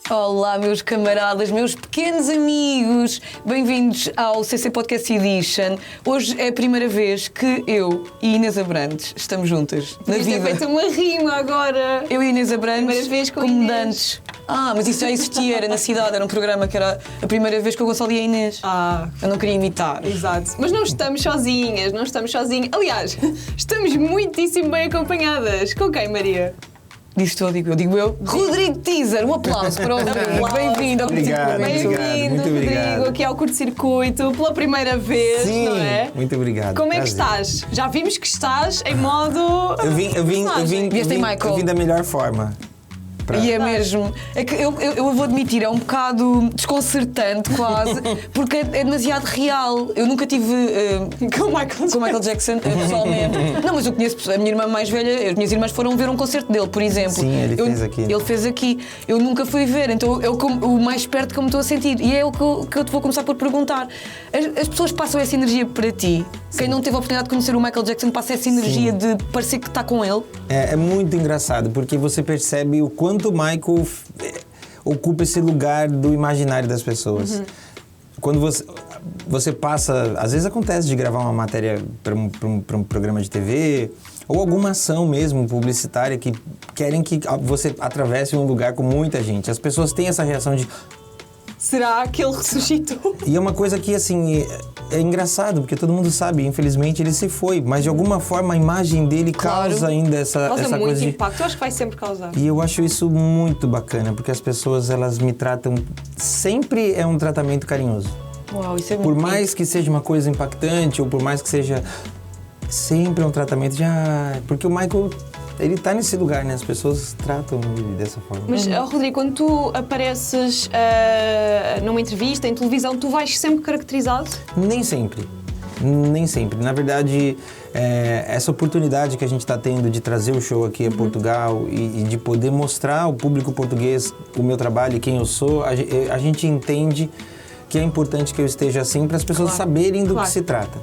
Olá, meus camaradas, meus pequenos amigos, bem-vindos ao CC Podcast Edition. Hoje é a primeira vez que eu e Inês Abrantes estamos juntas na vida. Ter feito uma rima agora. Eu e Inês Abrantes, Primeira vez com comandantes. Mas isso já existia, era na cidade, era um programa que era a primeira vez que eu Gonçalo e a Inês. Eu não queria imitar. Exato. Mas não estamos sozinhas, não estamos sozinhas. Aliás, estamos muitíssimo bem acompanhadas. Com quem, Maria? Dizes tu ou digo eu? Rodrigo Teaser, um aplauso para o Rodrigo. Bem-vindo ao Obrigado, Bem-vindo, muito obrigado. Rodrigo, aqui ao curto-circuito, pela primeira vez, Sim, não é? muito obrigado. Como é que Prazer. estás? Já vimos que estás em modo... Eu vim da melhor forma. E é mesmo. É que eu vou admitir, é um bocado desconcertante quase, porque é demasiado real. Eu nunca tive Com o Michael Jackson pessoalmente. Não, mas eu conheço a minha irmã mais velha, as minhas irmãs foram ver um concerto dele, por exemplo. Sim, ele fez aqui. Ele fez aqui. Eu nunca fui ver, então é o mais perto que eu me estou a sentir. E é o que eu te vou começar por perguntar. As pessoas passam essa energia para ti? Sim. Quem não teve a oportunidade de conhecer o Michael Jackson passa essa energia de parecer que está com ele? É muito engraçado, porque você percebe o quanto o Michael ocupa esse lugar do imaginário das pessoas. Quando você passa... Às vezes acontece de gravar uma matéria para um programa de TV ou alguma ação mesmo publicitária que querem que você atravesse um lugar com muita gente. As pessoas têm essa reação de... Será que ele ressuscitou? E é uma coisa que, assim, é engraçado, porque todo mundo sabe, infelizmente ele se foi, mas de alguma forma a imagem dele causa ainda essa Causa coisa muito impacto, eu acho que vai sempre causar. E eu acho isso muito bacana, porque as pessoas, elas me tratam... Sempre é um tratamento carinhoso. Uau, isso é Por muito mais que seja uma coisa impactante, ou por mais que seja... Sempre é um tratamento de... porque o Michael... Ele tá nesse lugar, né? As pessoas tratam ele dessa forma. Mas, Rodrigo, quando tu apareces numa entrevista, em televisão, tu vais sempre caracterizado? Nem sempre. Nem sempre. Na verdade, essa oportunidade que a gente está tendo de trazer o show aqui a Portugal e de poder mostrar ao público português o meu trabalho e quem eu sou, a gente entende que é importante que eu esteja assim para as pessoas saberem do que se trata.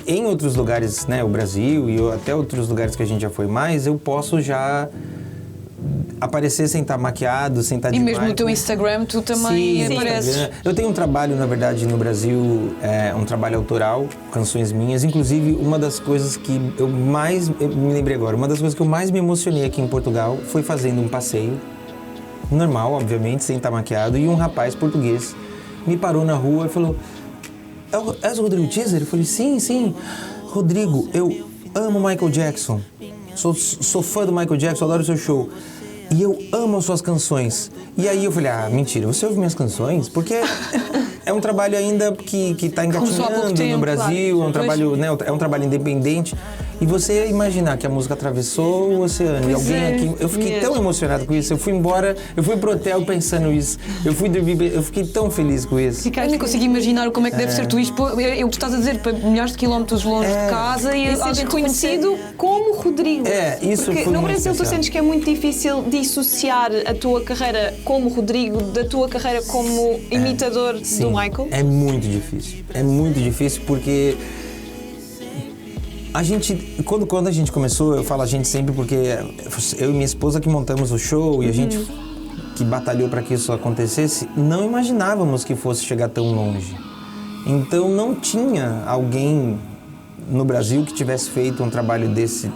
Em outros lugares, né, o Brasil e até outros lugares que a gente já foi mais, eu posso já aparecer sem estar maquiado, sem estar de mesmo no Michael. teu Instagram tu também apareces. Instagram. Eu tenho um trabalho, na verdade, no Brasil, um trabalho autoral, canções minhas. Inclusive, uma das coisas que eu me lembrei agora, uma das coisas que eu mais me emocionei aqui em Portugal foi fazendo um passeio, normal, obviamente, sem estar maquiado, e um rapaz português me parou na rua e falou: És o Rodrigo Teaser? Eu falei: sim. Rodrigo, eu amo Michael Jackson. Sou fã do Michael Jackson, adoro o seu show. E eu amo as suas canções. E aí eu falei: mentira, você ouve minhas canções? Porque é um trabalho ainda que está engatinhando no Brasil, claro. É um trabalho independente. E você imaginar que a música atravessou o oceano e alguém aqui... Eu fiquei tão emocionado com isso. Eu fui embora, eu fui pro hotel pensando isso. Eu fui dormir, eu fiquei tão feliz com isso. Eu nem consigo imaginar como é que deve ser tu isto. Eu que estás a dizer, para milhares de quilómetros longe de casa e seres reconhecido como Rodrigo. Isso porque foi no muito Brasil especial. tu sentes que é muito difícil dissociar a tua carreira como Rodrigo da tua carreira como imitador do Michael? É muito difícil. É muito difícil porque... A gente, quando a gente começou, eu falo a gente sempre porque eu e minha esposa que montamos o show e a gente que batalhou para que isso acontecesse, não imaginávamos que fosse chegar tão longe. Então não tinha alguém no Brasil que tivesse feito um trabalho desse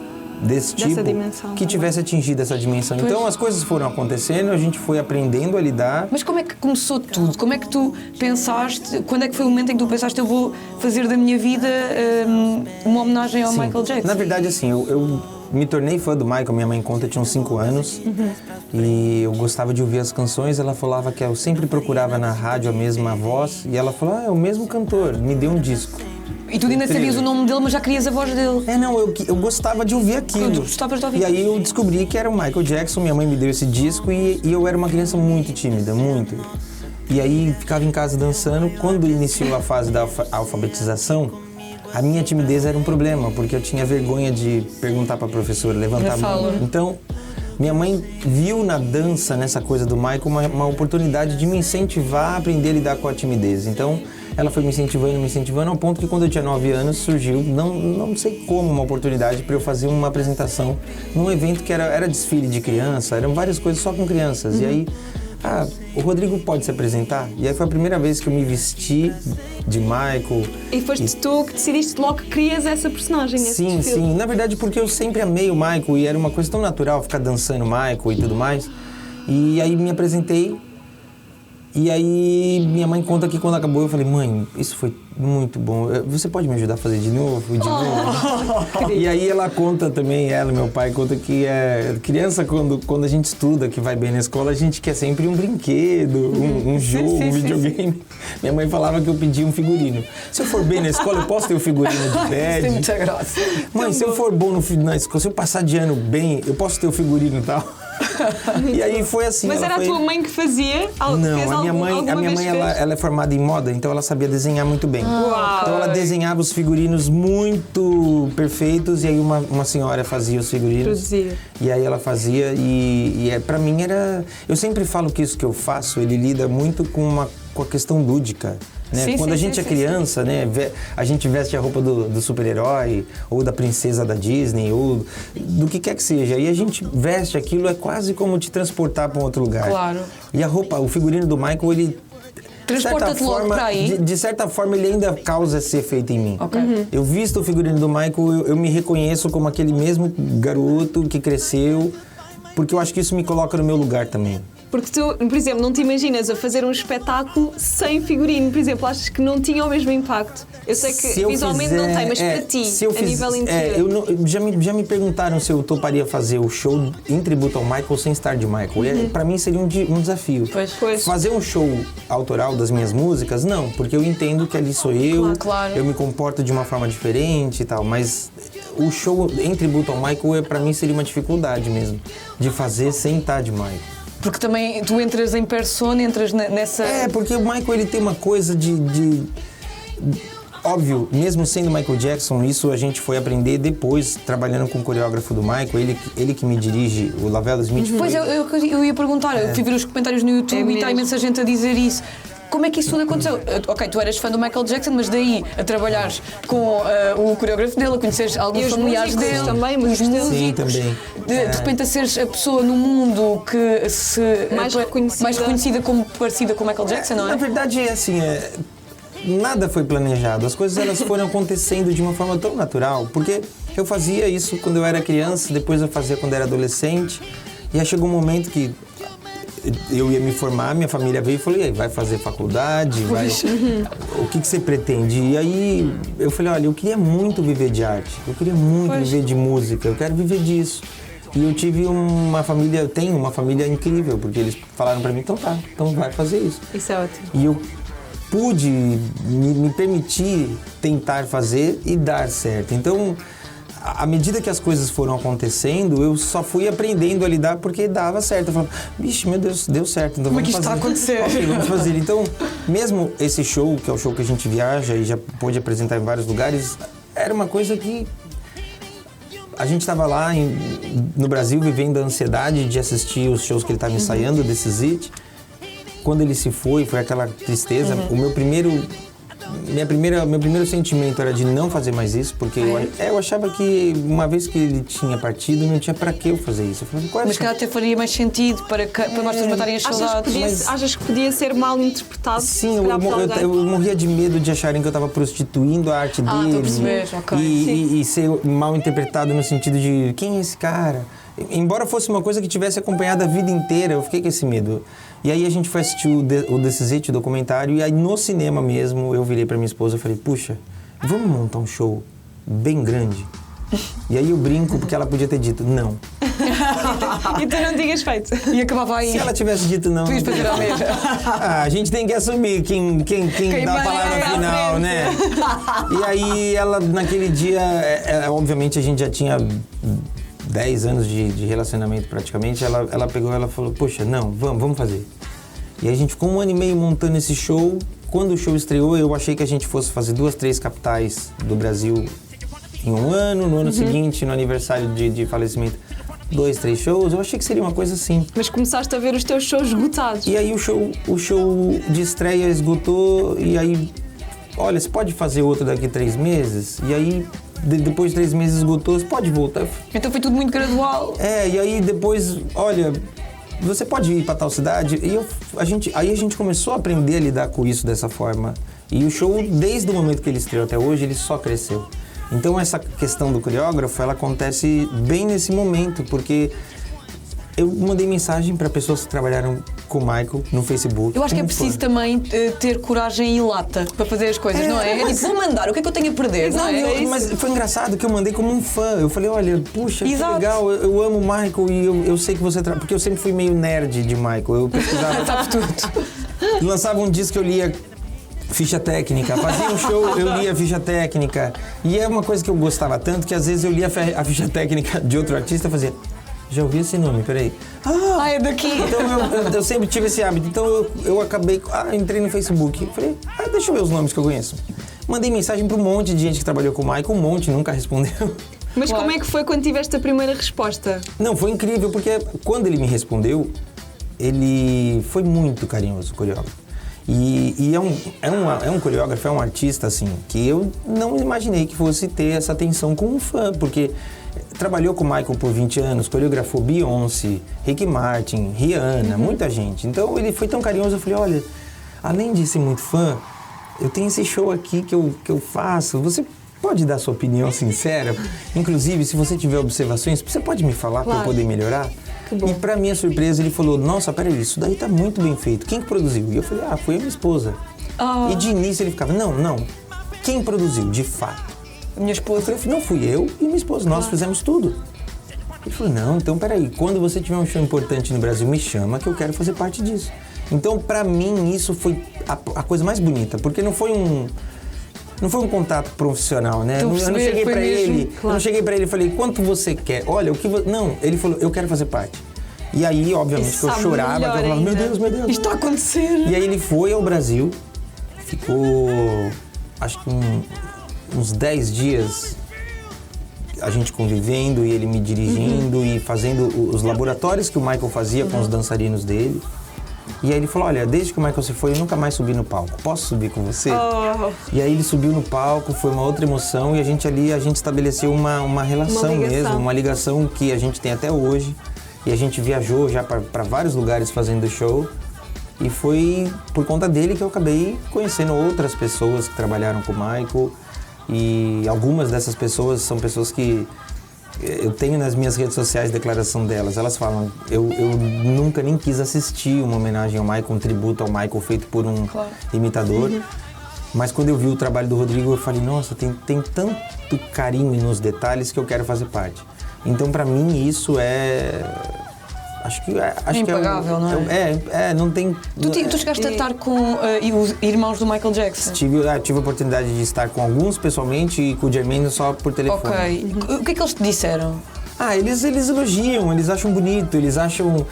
tipo, dimensão, que tivesse atingido essa dimensão. Pois. Então as coisas foram acontecendo, a gente foi aprendendo a lidar. Mas como é que começou tudo? Como é que tu pensaste, quando é que foi o momento em que tu pensaste eu vou fazer da minha vida uma homenagem ao Michael Jackson? Na verdade, assim, eu me tornei fã do Michael, minha mãe conta, eu tinha uns 5 anos e eu gostava de ouvir as canções. Ela falava que eu sempre procurava na rádio a mesma voz e ela falou: é o mesmo cantor, me deu um disco. E tu ainda sabias o nome dele, mas já querias a voz dele. Eu gostava de ouvir aquilo. Tu gostavas de ouvir. E aí eu descobri que era o Michael Jackson, minha mãe me deu esse disco e eu era uma criança muito tímida, muito. E aí ficava em casa dançando. Quando iniciou a fase da alfabetização, a minha timidez era um problema, porque eu tinha vergonha de perguntar para a professora, levantar a mão. Então, minha mãe viu na dança, nessa coisa do Michael, uma oportunidade de me incentivar a aprender a lidar com a timidez. Então, ela foi me incentivando, ao ponto que quando eu tinha 9 anos surgiu, não sei como, uma oportunidade para eu fazer uma apresentação num evento que era desfile de criança, eram várias coisas só com crianças. E aí o Rodrigo pode se apresentar? E aí foi a primeira vez que eu me vesti de Michael. E foste tu que decidiste logo que querias essa personagem, esse Sim, perfil. sim. Na verdade, porque eu sempre amei o Michael e era uma coisa tão natural ficar dançando Michael e tudo mais. E aí me apresentei. E aí minha mãe conta que quando acabou eu falei, mãe, isso foi muito bom. Você pode me ajudar a fazer de novo? E aí ela conta também, meu pai conta que criança quando a gente estuda, que vai bem na escola, a gente quer sempre um brinquedo, um jogo, um videogame. Minha mãe falava que eu pedia um figurino. Se eu for bem na escola, eu posso ter um figurino de bad. Tem muita graça. Mãe, se eu for bom na escola, se eu passar de ano bem, eu posso ter o figurino e tal. E aí foi assim. Mas era a tua mãe que fazia? Não, a minha mãe ela é formada em moda, então ela sabia desenhar muito bem. Uau. Então ela desenhava os figurinos muito perfeitos e aí uma senhora fazia os figurinos. Produzia. E aí ela fazia pra mim era... Eu sempre falo que isso que eu faço, ele lida muito com a questão lúdica. Né? Sim, Quando sim, a gente sim, é sim, criança, né? A gente veste a roupa do super-herói, ou da princesa da Disney, ou do que quer que seja. E a gente veste aquilo, é quase como te transportar para um outro lugar. Claro. E a roupa, o figurino do Michael, ele... Transporta-te logo para aí. De certa forma, ele ainda causa esse efeito em mim. Ok. Eu visto o figurino do Michael, eu me reconheço como aquele mesmo garoto que cresceu, porque eu acho que isso me coloca no meu lugar também. Porque tu, por exemplo, não te imaginas a fazer um espetáculo sem figurino, por exemplo, achas que não tinha o mesmo impacto? Eu sei que visualmente não tem, mas para ti, a nível interior. Já me perguntaram se eu toparia fazer o show em tributo ao Michael sem estar de Michael. Para mim seria um desafio. Pois. Fazer um show autoral das minhas músicas, não, porque eu entendo que ali sou eu, Claro. eu me comporto de uma forma diferente e tal, mas o show em tributo ao Michael, para mim, seria uma dificuldade mesmo, de fazer sem estar de Michael. Porque também tu entras em persona, entras nessa... Porque o Michael, ele tem uma coisa de... Óbvio, mesmo sendo Michael Jackson, isso a gente foi aprender depois, trabalhando com o coreógrafo do Michael, ele que me dirige, o Lavelle Smith. Pois eu ia perguntar, eu fui ver os comentários no YouTube e está mesmo. imensa gente a dizer isso. Como é que isso tudo aconteceu? Ok, tu eras fã do Michael Jackson, mas daí a trabalhares com o coreógrafo dele, a conheceres alguns E os familiares músicos dele, também, os muitos deles. Sim, músicos, também. de repente a seres a pessoa no mundo que Mais reconhecida. como parecida com o Michael Jackson, não Na é? verdade, nada foi planejado, as coisas elas foram acontecendo de uma forma tão natural, porque eu fazia isso quando eu era criança, depois eu fazia quando eu era adolescente, e aí chegou um momento que eu ia me formar, minha família veio e falou, e aí, vai fazer faculdade? O que você pretende? E aí eu falei, olha, eu queria muito viver de arte, eu queria muito viver de música, eu quero viver disso. E eu tive tenho uma família incrível, porque eles falaram pra mim, então vai fazer isso. Isso é ótimo. E eu pude me permitir tentar fazer e dar certo. Então, à medida que as coisas foram acontecendo, eu só fui aprendendo a lidar porque dava certo. Eu falava, vixe, meu Deus, deu certo, então Como é vamos que isto está a acontecer? Ok, vamos fazer. Então, mesmo esse show, que é o show que a gente viaja e já pôde apresentar em vários lugares, era uma coisa que a gente estava lá no Brasil vivendo a ansiedade de assistir os shows que ele estava ensaiando, desse Zit. Quando ele se foi aquela tristeza. Meu primeiro sentimento era de não fazer mais isso, porque eu achava que uma vez que ele tinha partido, não tinha para que eu fazer isso. Eu falei, Mas que até faria mais sentido para nós todos matarem as saudades. Achas que podia ser mal interpretado? Sim, eu morria de medo de acharem que eu estava prostituindo a arte dele. Estou a perceber, ok. E ser mal interpretado no sentido de, quem é esse cara? Embora fosse uma coisa que tivesse acompanhado a vida inteira, eu fiquei com esse medo. E aí a gente foi assistir o This Is It, o documentário, e aí no cinema mesmo eu virei pra minha esposa e falei, puxa, vamos montar um show bem grande? E aí eu brinco porque ela podia ter dito não. E tu não tinhas feito. E acabava aí. Se ela tivesse dito não... Tu ias fazer a mesma. A gente tem que assumir quem dá a palavra final, né? E aí ela, naquele dia, obviamente a gente já tinha 10 anos de relacionamento praticamente, ela pegou e ela falou, poxa, não, vamos fazer. E aí a gente ficou 1 ano e meio montando esse show. Quando o show estreou, eu achei que a gente fosse fazer 2, 3 capitais do Brasil em 1 ano. No ano seguinte, no aniversário de falecimento, 2, 3 shows. Eu achei que seria uma coisa assim. Mas começaste a ver os teus shows esgotados. E aí o show de estreia esgotou, e aí, olha, você pode fazer outro daqui 3 meses? E aí... Depois de 3 meses esgotou, você pode voltar. Então foi tudo muito gradual. E aí depois, olha, você pode ir para tal cidade? E aí a gente começou a aprender a lidar com isso dessa forma. E o show, desde o momento que ele estreou até hoje, ele só cresceu. Então essa questão do coreógrafo, ela acontece bem nesse momento, porque eu mandei mensagem para pessoas que trabalharam com o Michael no Facebook. Eu acho que é preciso também ter coragem e lata para fazer as coisas, não é? Mas... vou mandar, o que é que eu tenho a perder? Não é? Mas foi engraçado que eu mandei como um fã. Eu falei, olha, puxa, que legal, eu amo o Michael e eu sei que você... Porque eu sempre fui meio nerd de Michael. Eu pesquisava... Sabe tudo. Lançava um disco que eu lia ficha técnica, fazia um show, eu lia a ficha técnica. E é uma coisa que eu gostava tanto que às vezes eu lia a ficha técnica de outro artista e fazia... Já ouvi esse nome, peraí. É daqui. Então eu sempre tive esse hábito. Então eu acabei... entrei no Facebook. Falei, deixa eu ver os nomes que eu conheço. Mandei mensagem para um monte de gente que trabalhou com o Michael, um monte, nunca respondeu. Mas como é que foi quando tiveste a primeira resposta? Não, foi incrível, porque quando ele me respondeu, ele foi muito carinhoso, o coreógrafo. E é um coreógrafo, é um artista, assim, que eu não imaginei que fosse ter essa atenção com um fã, porque... Trabalhou com o Michael por 20 anos, coreografou Beyoncé, Ricky Martin, Rihanna, muita gente. Então ele foi tão carinhoso, eu falei, olha, além de ser muito fã, eu tenho esse show aqui que eu faço, você pode dar sua opinião sincera? Inclusive, se você tiver observações, você pode me falar para eu poder melhorar? E para minha surpresa, ele falou, nossa, peraí, isso daí tá muito bem feito. Quem que produziu? E eu falei, foi a minha esposa. E de início ele ficava, não, quem produziu, de fato? Minha esposa. Eu falei, não, fui eu e minha esposa, nós fizemos tudo. Ele falou, não, então peraí, quando você tiver um show importante no Brasil, me chama que eu quero fazer parte disso. Então, pra mim, isso foi a coisa mais bonita, porque não foi um contato profissional, né? Eu não cheguei pra ele, eu não cheguei pra ele e falei, quanto você quer? Olha, o que você... Não, ele falou, eu quero fazer parte. E aí, obviamente, que eu chorava, que eu falava, meu Deus. Isto está a acontecer. E aí ele foi ao Brasil, ficou, acho que uns 10 dias a gente convivendo e ele me dirigindo e fazendo os laboratórios que o Michael fazia com os dançarinos dele. E aí ele falou, olha, desde que o Michael se foi, eu nunca mais subi no palco. Posso subir com você? E aí ele subiu no palco, foi uma outra emoção e a gente estabeleceu uma relação mesmo, uma ligação que a gente tem até hoje. E a gente viajou já para vários lugares fazendo show. E foi por conta dele que eu acabei conhecendo outras pessoas que trabalharam com o Michael. E algumas dessas pessoas são pessoas que eu tenho nas minhas redes sociais declaração delas. Elas falam, eu nunca nem quis assistir uma homenagem ao Michael, um tributo ao Michael feito por um imitador. Mas quando eu vi o trabalho do Rodrigo, eu falei, nossa, tem tanto carinho nos detalhes que eu quero fazer parte. Então, pra mim, isso Acho que impagável, não é? Não tem... Tu chegaste a estar com os irmãos do Michael Jackson? Tive a oportunidade de estar com alguns pessoalmente e com o Jermaine só por telefone. Ok. O que é que eles te disseram? Eles elogiam, eles acham bonito, eles acham...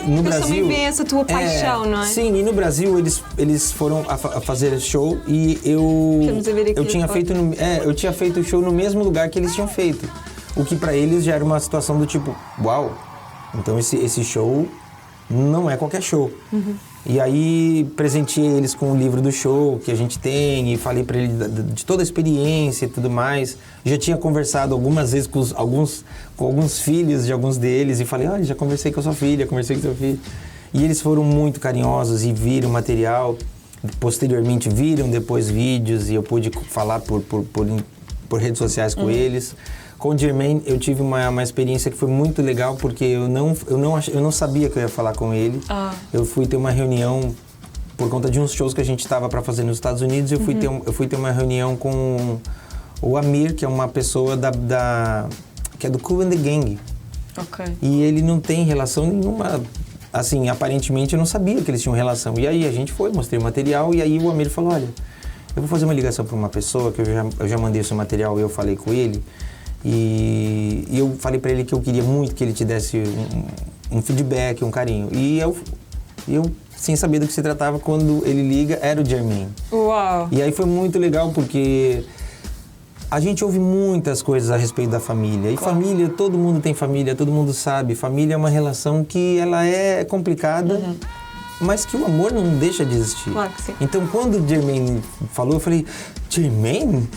No Brasil... também veem essa tua paixão, não é? Sim, e no Brasil eles foram a fazer show e eu tinha feito o show no mesmo lugar que eles tinham feito. O que pra eles já era uma situação do tipo, uau! Então esse show não é qualquer show. E aí presenteei eles com o livro do show que a gente tem e falei pra eles de toda a experiência e tudo mais. Já tinha conversado algumas vezes com alguns filhos de alguns deles e falei, já conversei com a sua filha, conversei com o seu filho. E eles foram muito carinhosos e viram o material. Posteriormente viram depois vídeos e eu pude falar por redes sociais com eles. Com o Jermaine, eu tive uma experiência que foi muito legal, porque eu não sabia que eu ia falar com ele. Eu fui ter uma reunião, por conta de uns shows que a gente estava para fazer nos Estados Unidos, eu fui ter uma reunião com o Amir, que é uma pessoa que é do Kool and the Gang. Ok. E ele não tem relação nenhuma, assim, aparentemente eu não sabia que eles tinham relação. E aí a gente foi, mostrei o material, e aí o Amir falou, olha, eu vou fazer uma ligação para uma pessoa, que eu já mandei o seu material e eu falei com ele, e eu falei pra ele que eu queria muito que ele te desse um feedback, um carinho. E eu, sem saber do que se tratava, quando ele liga, era o Jermaine. Uau! E aí foi muito legal, porque a gente ouve muitas coisas a respeito da família. E família, todo mundo tem família, todo mundo sabe. Família é uma relação que ela é complicada mas que o amor não deixa de existir. Claro que sim. Então, quando o Jermaine falou, eu falei, Jermaine?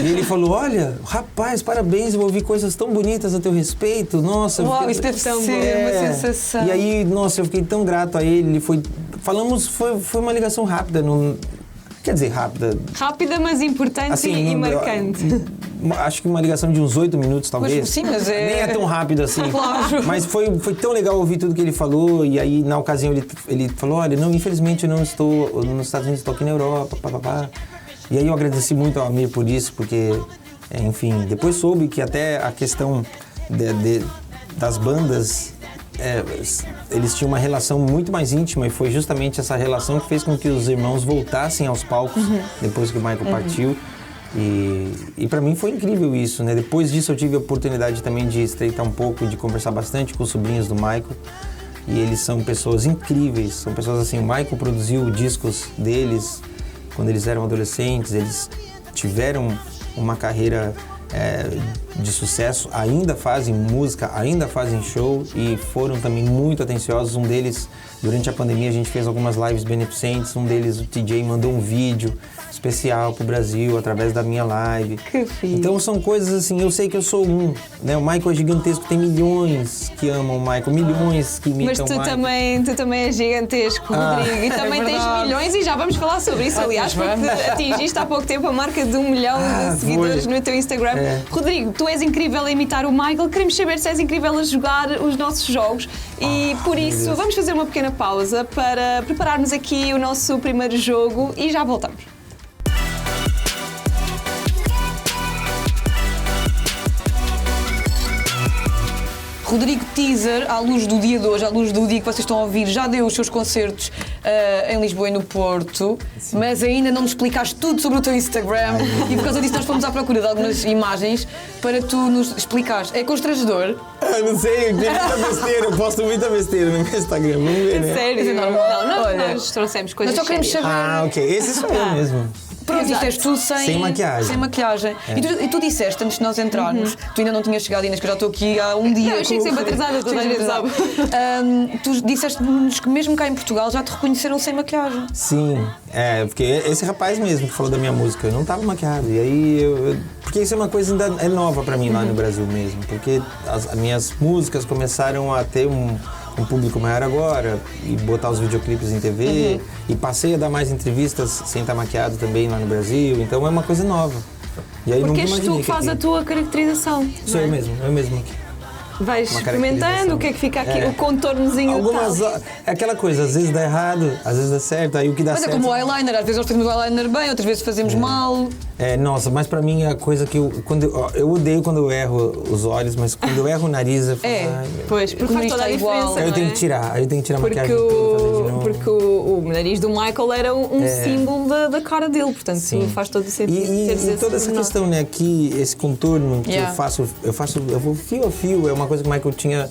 E ele falou, olha, rapaz, parabéns, eu ouvi coisas tão bonitas a teu respeito, nossa. Uau, isso deve ser uma sensação. E aí, nossa, eu fiquei tão grato a ele, foi uma ligação rápida, quer dizer, rápida. Rápida, mas importante assim, e marcante. Acho que uma ligação de uns 8 minutos, talvez. Mas, sim, mas nem é tão rápido assim. Claro. Mas foi tão legal ouvir tudo que ele falou. E aí, na ocasião, ele falou, olha, não, infelizmente eu não estou nos Estados Unidos, estou aqui na Europa, papapá. E aí eu agradeci muito ao Amir por isso, porque, enfim, depois soube que até a questão das bandas, eles tinham uma relação muito mais íntima, e foi justamente essa relação que fez com que os irmãos voltassem aos palcos depois que o Michael partiu. E para mim foi incrível isso, né? Depois disso eu tive a oportunidade também de estreitar um pouco, de conversar bastante com os sobrinhos do Michael. E eles são pessoas incríveis, são pessoas assim, o Michael produziu discos deles quando eles eram adolescentes, eles tiveram uma carreira de sucesso, ainda fazem música, ainda fazem show e foram também muito atenciosos. Um deles, durante a pandemia, a gente fez algumas lives beneficentes, um deles, o TJ, mandou um vídeo especial pro Brasil através da minha live. Que fixe. Então são coisas assim, eu sei que eu sou né? O Michael é gigantesco, tem milhões que amam o Michael, milhões que imitam o Michael. Mas tu também és gigantesco, Rodrigo, e também tens milhões, e já vamos falar sobre isso, aliás, porque atingiste há pouco tempo a marca de 1 milhão de seguidores no teu Instagram. Rodrigo, tu és incrível a imitar o Michael, queremos saber se és incrível a jogar os nossos jogos e por isso vamos fazer uma pequena pausa para prepararmos aqui o nosso primeiro jogo e já voltamos. Rodrigo Teaser, à luz do dia de hoje, à luz do dia que vocês estão a ouvir, já deu os seus concertos em Lisboa e no Porto, mas ainda não nos explicaste tudo sobre o teu Instagram e por causa disso nós fomos à procura de algumas imagens para tu nos explicares. É constrangedor? Não sei, eu muita besteira, eu posto muita besteira no meu Instagram, vamos ver, né? Sério? Não, nós trouxemos coisas nós só queremos sérias. saber. Ok, esse sou eu mesmo. Pronto, isto és tu sem maquiagem. Sem maquiagem. E tu disseste, antes de nós entrarmos, tu ainda não tinhas chegado, Inês, que eu já estou aqui há um dia. Não, eu chego sempre atrasada, toda a gente sabe. Tu disseste-nos que mesmo cá em Portugal já te reconheceram sem maquiagem. Sim, porque esse rapaz mesmo que falou da minha música, eu não estava maquiado. E aí, porque isso é uma coisa ainda nova pra mim lá no Brasil mesmo. Porque as minhas músicas começaram a ter um público maior agora, e botar os videoclipes em TV, e passei a dar mais entrevistas sem estar maquiado também lá no Brasil, então é uma coisa nova. E aí porque és tu que faz a tua caracterização. Sou eu mesmo aqui. Vais experimentando o que é que fica aqui, o contornozinho. Algumas, é aquela coisa, às vezes dá errado, às vezes dá certo, aí o que dá certo... Mas é como o eyeliner, às vezes nós fazemos o eyeliner bem, outras vezes fazemos mal. Nossa, mas pra mim é a coisa que eu odeio quando eu erro os olhos, mas quando eu erro o nariz, eu falo, pois, porque faz toda a diferença, Aí eu tenho que tirar a maquiagem porque o nariz do Michael era um símbolo da cara dele, portanto faz todo o sentido. E toda essa questão, né, aqui, esse contorno que eu vou fio a fio, é uma coisa que o Michael tinha.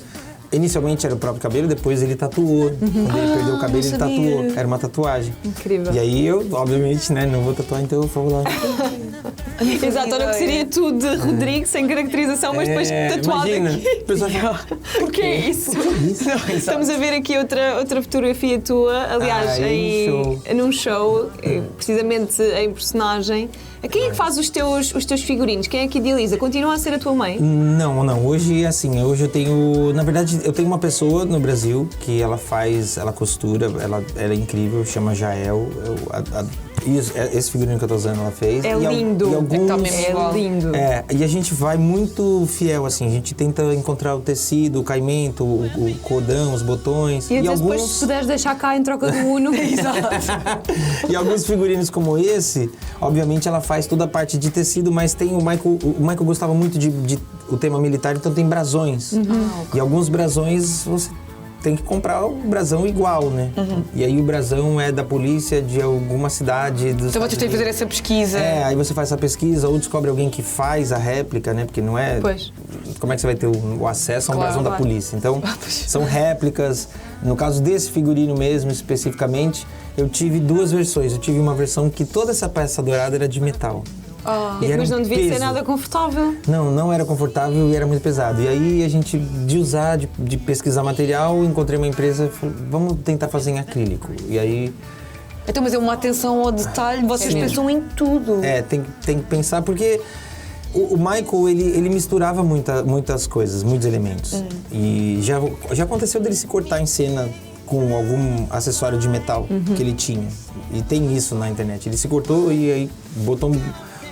Inicialmente era o próprio cabelo, depois ele tatuou. Quando ele perdeu o cabelo, ele tatuou. Era uma tatuagem. Incrível. E aí eu, obviamente, né, não vou tatuar, então eu vou lá. Exato, olha o que seria tudo de Rodrigo sem caracterização, mas depois tatuado aqui. O pessoal fala, Porquê isso? Estamos a ver aqui outra fotografia tua, aliás, num show, precisamente em personagem. Quem é que faz os teus figurinos? Quem é que idealiza? Continua a ser a tua mãe? Não. Hoje é assim, hoje eu tenho... Na verdade, eu tenho uma pessoa no Brasil que ela costura, ela é incrível, chama Jael. Esse figurino que eu tô usando, ela fez. É lindo. É lindo. E a gente vai muito fiel, assim. A gente tenta encontrar o tecido, o caimento, o cordão, os botões. E depois, se puderes deixar cá em troca do Uno. Exato. E alguns figurinos como esse, obviamente ela faz toda a parte de tecido, mas tem o Michael gostava muito de o tema militar, então tem brasões. E alguns brasões você tem que comprar o brasão igual, né? E aí o brasão é da polícia de alguma cidade dos Então você tem que fazer essa pesquisa. Aí você faz essa pesquisa ou descobre alguém que faz a réplica, né? Porque não é... Pois. Como é que você vai ter o acesso a um brasão da polícia? Então, são réplicas. No caso desse figurino mesmo, especificamente, eu tive 2 versões. Eu tive uma versão que toda essa peça dourada era de metal. Mas não devia ser nada confortável. Não era confortável e era muito pesado. E aí a gente, de pesquisar material, encontrei uma empresa, falou, vamos tentar fazer em acrílico. E aí... Então, mas é uma atenção ao detalhe, vocês pensam em tudo. Tem que pensar, porque o Michael, ele misturava muitas coisas, muitos elementos. E já aconteceu dele se cortar em cena com algum acessório de metal que ele tinha. E tem isso na internet. Ele se cortou e aí botou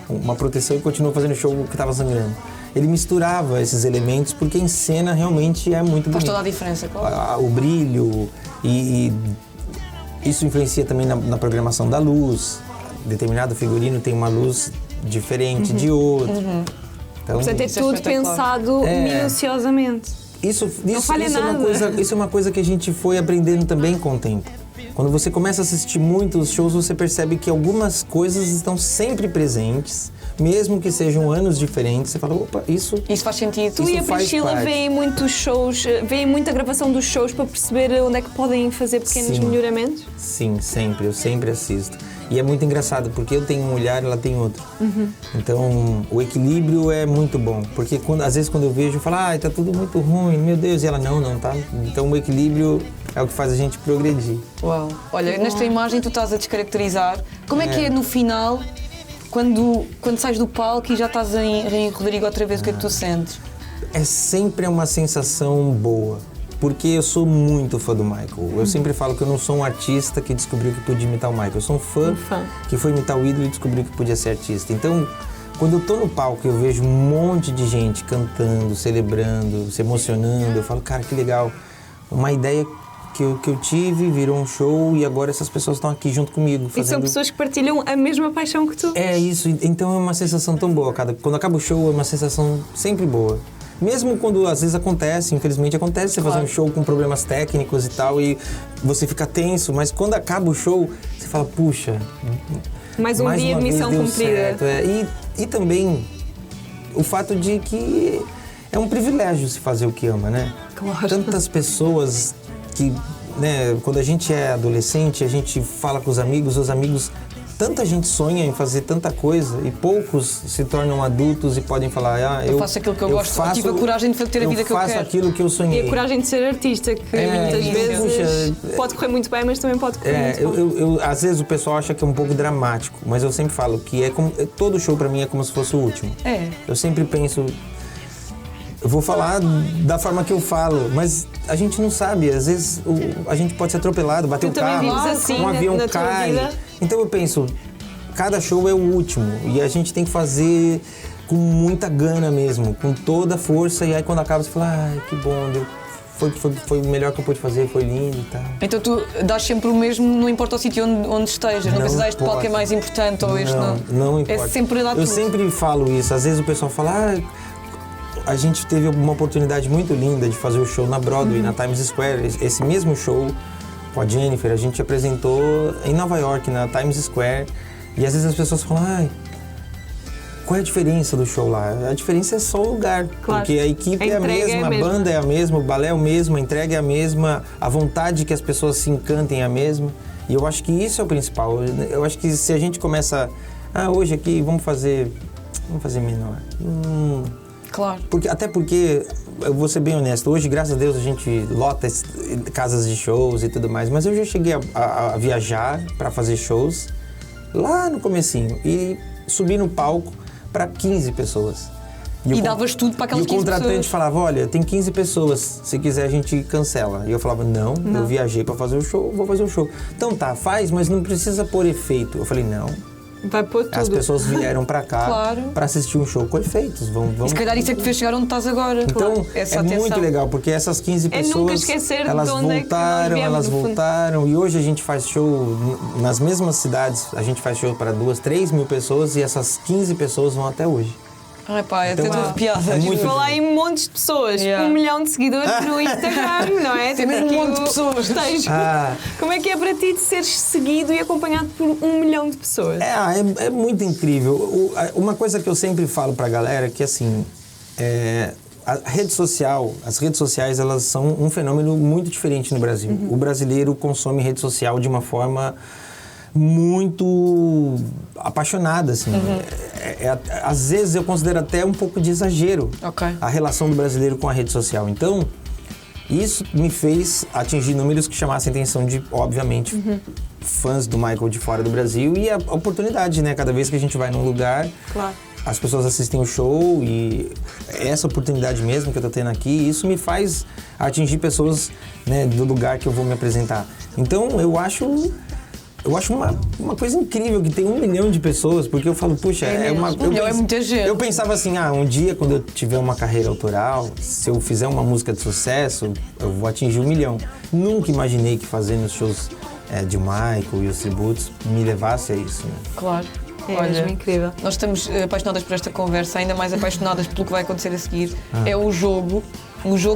uma proteção e continuou fazendo show que estava sangrando. Ele misturava esses elementos porque em cena realmente é muito bonito. Faz toda a diferença, claro. O brilho e isso influencia também na programação da luz. Determinado figurino tem uma luz diferente de outro. Então, portanto, é tudo pensado minuciosamente. Isso é uma coisa que a gente foi aprendendo também com o tempo. Quando você começa a assistir muitos shows, você percebe que algumas coisas estão sempre presentes, mesmo que sejam anos diferentes. Você fala, opa, isso faz sentido. Tu e a Priscila veem muitos shows, veem muita gravação dos shows para perceber onde é que podem fazer pequenos melhoramentos? Sim, sempre. Eu sempre assisto. E é muito engraçado, porque eu tenho um olhar e ela tem outro. Então, o equilíbrio é muito bom. Porque às vezes quando eu vejo, eu falo, tá tudo muito ruim, meu Deus. E ela, não, tá? Então, o equilíbrio é o que faz a gente progredir. Uau. Olha, nesta imagem tu estás a descaracterizar. Como é que é no final, quando sais do palco e já estás em Rodrigo outra vez, o que é que tu sentes? É sempre uma sensação boa. Porque eu sou muito fã do Michael. Eu sempre falo que eu não sou um artista que descobriu que podia imitar o Michael. Eu sou um fã que foi imitar o ídolo e descobriu que podia ser artista. Então, quando eu tô no palco e eu vejo um monte de gente cantando, celebrando, se emocionando, eu falo, cara, que legal. Uma ideia que eu tive virou um show e agora essas pessoas estão aqui junto comigo. E são pessoas que partilham a mesma paixão que tu. É isso. Então é uma sensação tão boa. Quando acaba o show, é uma sensação sempre boa. Mesmo quando às vezes infelizmente acontece, você fazer um show com problemas técnicos e tal, e você fica tenso, mas quando acaba o show, você fala, puxa... Mais um dia de missão cumprida. E também o fato de que é um privilégio se fazer o que ama, né? Claro. Tantas pessoas que, né, quando a gente é adolescente, a gente fala com os amigos... Tanta gente sonha em fazer tanta coisa e poucos se tornam adultos e podem falar, eu faço aquilo que eu gosto, eu tive a coragem de ter a vida que eu quero. Eu faço aquilo que eu sonhei. E a coragem de ser artista, que muitas vezes pode correr muito bem, mas também pode correr muito mal. Às vezes o pessoal acha que é um pouco dramático, mas eu sempre falo que todo show pra mim é como se fosse o último. Eu sempre penso... Eu vou falar da forma que eu falo, mas a gente não sabe. Às vezes a gente pode ser atropelado, bater o carro, um avião cai. Então eu penso, cada show é o último e a gente tem que fazer com muita gana mesmo, com toda a força. E aí quando acaba você fala, que bom, foi o melhor que eu pude fazer, foi lindo e tal. Então tu dás sempre o mesmo, não importa o sítio onde estejas, não pensas este palco é mais importante ou este não? Não importa. É sempre dar tudo. Eu sempre falo isso, às vezes o pessoal fala, a gente teve uma oportunidade muito linda de fazer o show na Broadway, na Times Square. Esse mesmo show com a Jennifer, a gente apresentou em Nova York, na Times Square. E às vezes as pessoas falam, qual é a diferença do show lá? A diferença é só o lugar, porque a equipe é a mesma, a banda é a mesma, o balé é o mesmo, a entrega é a mesma, a vontade que as pessoas se encantem é a mesma. E eu acho que isso é o principal. Eu acho que se a gente começa, hoje aqui vamos fazer menor. Claro. Até porque, eu vou ser bem honesto, hoje, graças a Deus, a gente lota casas de shows e tudo mais, mas eu já cheguei a viajar para fazer shows lá no comecinho e subir no palco para 15 pessoas. E davas tudo para aquelas 15 pessoas. E o contratante falava, olha, tem 15 pessoas, se quiser a gente cancela. E eu falava, não. Eu viajei para fazer o show, vou fazer o show. Então tá, faz, mas não precisa pôr efeito. Eu falei, não. Vai pôr tudo. As pessoas vieram para cá para assistir um show com efeitos. E se calhar isso é que te fez chegar onde estás agora. Então, é muito legal, porque essas 15 pessoas, nunca esquecer elas de onde voltaram. E hoje a gente faz show nas mesmas cidades. A gente faz show para 2, 3 mil pessoas e essas 15 pessoas vão até hoje. Ai pá, até estou arrepiada. Falar em montes de pessoas, 1 milhão de seguidores no Instagram, não é? Tem mesmo um monte de pessoas. Como é que é para ti de seres seguido e acompanhado por 1 milhão de pessoas? É muito incrível. Uma coisa que eu sempre falo pra galera é que assim, as redes sociais, elas são um fenômeno muito diferente no Brasil. O brasileiro consome rede social de uma forma muito apaixonada, assim. às vezes eu considero até um pouco de exagero a relação do brasileiro com a rede social. Então, isso me fez atingir números que chamassem a atenção de, obviamente, fãs do Michael de fora do Brasil e a oportunidade, né? Cada vez que a gente vai num lugar, as pessoas assistem o show e essa oportunidade mesmo que eu tô tendo aqui, isso me faz atingir pessoas, né, do lugar que eu vou me apresentar. Então, eu acho uma coisa incrível que tem 1 milhão de pessoas, porque eu falo, puxa, é muita gente. Eu pensava assim, um dia quando eu tiver uma carreira autoral, se eu fizer uma música de sucesso, eu vou atingir 1 milhão. Nunca imaginei que fazendo os shows de Michael e os tributos me levasse a isso, né? Claro. Olha, incrível. Nós estamos apaixonadas por esta conversa, ainda mais apaixonadas pelo que vai acontecer a seguir. É um jogo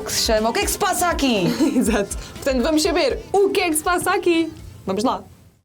que se chama O que é que se passa aqui? Exato. Portanto, vamos saber o que é que se passa aqui. Vamos lá.